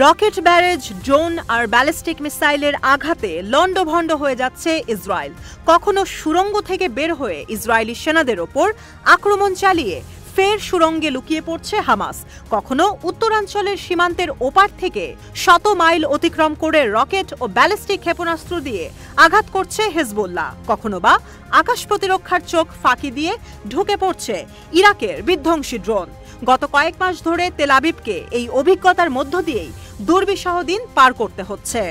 Rocket barrage, drone আর ballistic মিসাইলের আঘাতে লণ্ডভণ্ড হয়ে যাচ্ছে ইসরায়েল। কখনো সুড়ঙ্গ থেকে বের হয়ে ইসরায়েলি সেনাদের ওপর আক্রমণ চালিয়ে ফের সুড়ঙ্গে লুকিয়ে পড়ছে হামাস, কখনো উত্তরাঞ্চলের সীমান্তের ওপার থেকে শত মাইল অতিক্রম করে রকেট ও ব্যালিস্টিক ক্ষেপণাস্ত্র দিয়ে আঘাত করছে হিজবুল্লাহ, কখনো বা আকাশ প্রতিরক্ষার চোখ ফাঁকি দিয়ে ঢুকে পড়ছে ইরাকের বিধ্বংসী ড্রোন। গত কয়েক মাস ধরে তেল আবিবকে এই অভিজ্ঞতার মধ্য দিয়েই দুর্বিষহ দিন পার করতে হচ্ছে।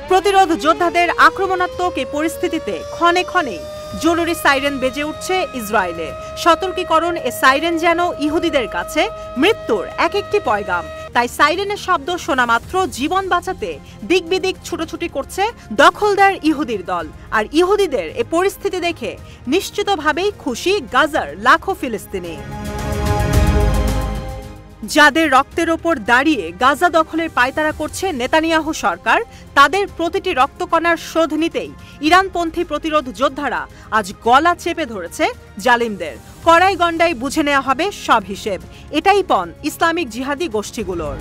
প্রতিরোধ যোদ্ধাদের আক্রমণাত্মক এই পরিস্থিতিতে ক্ষণে ক্ষণেই জরুরি সাইরেন বেজে উঠছে ইসরায়েলে। সতর্কীকরণ এ সাইরেন যেন ইহুদিদের কাছে মৃত্যুর এক একটি পয়গাম। তাই সাইরেনের শব্দ শোনা মাত্র জীবন বাঁচাতে দিক বিদিক ছুটোছুটি করছে দখলদার ইহুদির দল। আর ইহুদিদের এ পরিস্থিতি দেখে নিশ্চিতভাবেই খুশি গাজার লাখো ফিলিস্তিনি। যাদের রক্তের ওপর দাঁড়িয়ে গাজা দখলের পায়তারা করছে নেতানিয়াহু সরকার, তাদের প্রতিটি রক্তকণার শোধ নিতেই ইরানপন্থী প্রতিরোধ যোদ্ধারা আজ গলা চেপে ধরেছে জালিমদের। কড়াই গণ্ডায় বুঝে নেওয়া হবে সব হিসেব, এটাই পণ ইসলামিক জিহাদি গোষ্ঠীগুলোর।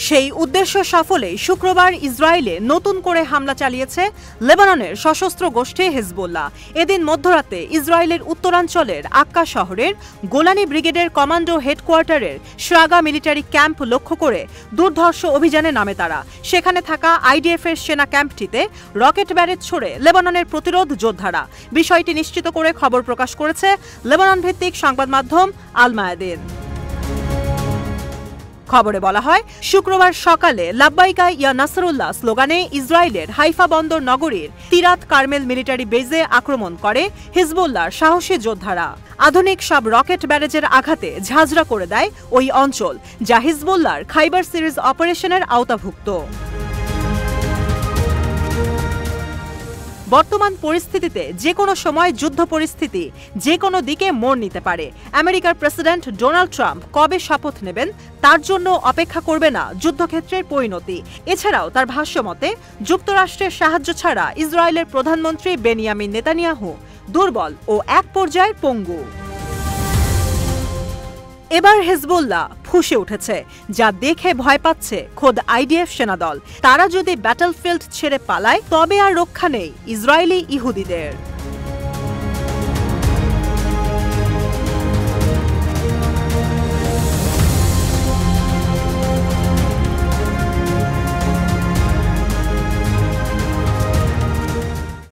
সেই উদ্দেশ্য সফলে শুক্রবার ইসরায়েলে নতুন করে হামলা চালিয়েছে লেবাননের সশস্ত্র গোষ্ঠী হিজবুল্লাহ। এদিন মধ্যরাতে ইসরায়েলের উত্তরাঞ্চলের আক্কা শহরের গোলানি ব্রিগেডের কমান্ডো হেডকোয়ার্টারের শ্রাগা মিলিটারি ক্যাম্প লক্ষ্য করে দুর্ধর্ষ অভিযানে নামে তারা। সেখানে থাকা আইডিএফের সেনা ক্যাম্পটিতে রকেট ব্যারেজ ছড়ে লেবাননের প্রতিরোধ যোদ্ধারা। বিষয়টি নিশ্চিত করে খবর প্রকাশ করেছে লেবানন ভিত্তিক সংবাদ মাধ্যম আল মায়াদিন। খবরে বলা হয়, শুক্রবার সকালে লাব্বাইকা ইয়া নাসরুল্লাহ স্লোগানে ইসরায়েলের হাইফা বন্দর নগরীর তিরাত কার্মেল মিলিটারি বেজে আক্রমণ করে হিজবুল্লাহর সাহসী যোদ্ধারা। আধুনিক সব রকেট ব্যারেজের আঘাতে ঝাঁঝরা করে দেয় ওই অঞ্চল, যা হিজবুল্লাহর খাইবার সিরিজ অপারেশনের আওতাভুক্ত। বর্তমান পরিস্থিতিতে যে কোনো সময় যুদ্ধ পরিস্থিতি যে কোনো দিকে মোড় নিতে পারে। আমেরিকার প্রেসিডেন্ট ডোনাল্ড ট্রাম্প কবে শপথ নেবেন তার জন্য অপেক্ষা করবে না যুদ্ধক্ষেত্রের পরিণতি। এছাড়াও তার ভাষ্যমতে যুক্তরাষ্ট্রের সাহায্য ছাড়া ইসরায়েলের প্রধানমন্ত্রী বেনিয়ামিন নেতানিয়াহু দুর্বল ও এক পর্যায়ের পঙ্গু। এবার হিজবুল্লাহ ফুঁসে উঠেছে, যা দেখে ভয় পাচ্ছে খোদ আইডিএফ সেনাদল। তারা যদি ব্যাটলফিল্ড ছেড়ে পালায় তবে আর রক্ষা নেই ইসরায়েলি ইহুদিদের।